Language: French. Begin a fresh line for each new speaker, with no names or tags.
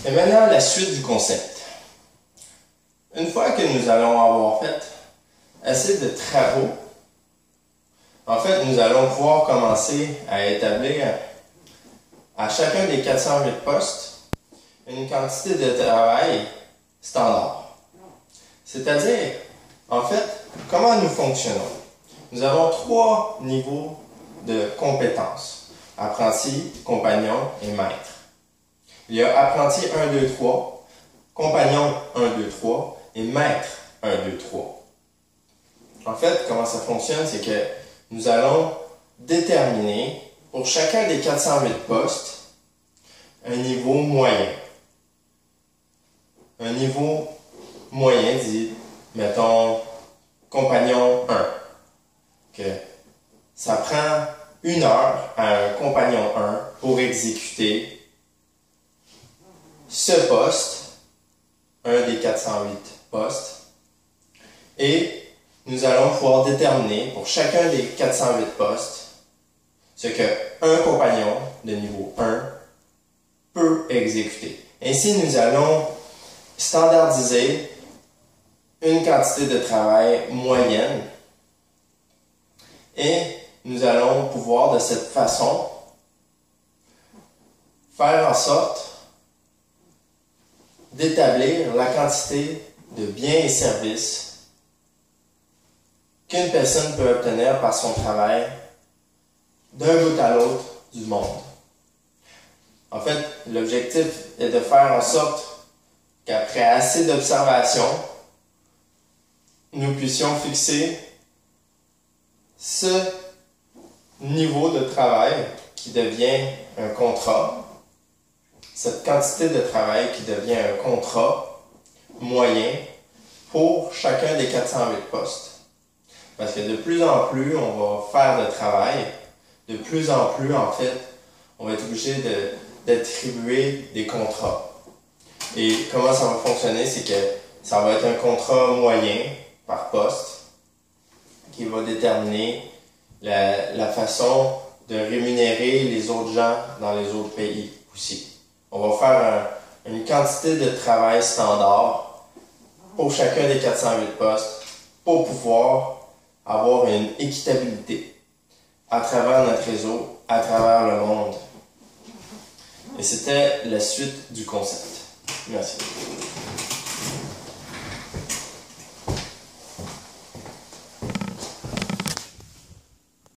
Et maintenant, la suite du concept. Une fois que nous allons avoir fait assez de travaux, en fait, nous allons pouvoir commencer à établir à chacun des 408 postes une quantité de travail standard. C'est-à-dire, en fait, comment nous fonctionnons? Nous avons 3 niveaux de compétences: apprenti, compagnon et maître. Il y a apprenti 1, 2, 3, compagnon 1, 2, 3 et maître 1, 2, 3. En fait, comment ça fonctionne, c'est que nous allons déterminer pour chacun des 408 postes un niveau moyen. Un niveau moyen dit, mettons, compagnon 1. Que ça prend 1 heure à un compagnon 1 pour exécuter ce poste, un des 408 postes, et nous allons pouvoir déterminer pour chacun des 408 postes ce qu'un compagnon de niveau 1 peut exécuter. Ainsi, nous allons standardiser une quantité de travail moyenne et nous allons pouvoir de cette façon faire en sorte d'établir la quantité de biens et services qu'une personne peut obtenir par son travail d'un bout à l'autre du monde. En fait, l'objectif est de faire en sorte qu'après assez d'observations, nous puissions fixer ce niveau de travail qui devient un contrat, cette quantité de travail qui devient un contrat moyen pour chacun des 408 postes. Parce que de plus en plus, on va faire de travail, de plus en plus, en fait, on va être obligé d'attribuer des contrats. Et comment ça va fonctionner, c'est que ça va être un contrat moyen par poste qui va déterminer la façon de rémunérer les autres gens dans les autres pays aussi. On va faire une quantité de travail standard pour chacun des 408 postes pour pouvoir avoir une équitabilité à travers notre réseau, à travers le monde. Et c'était la suite du concept. Merci.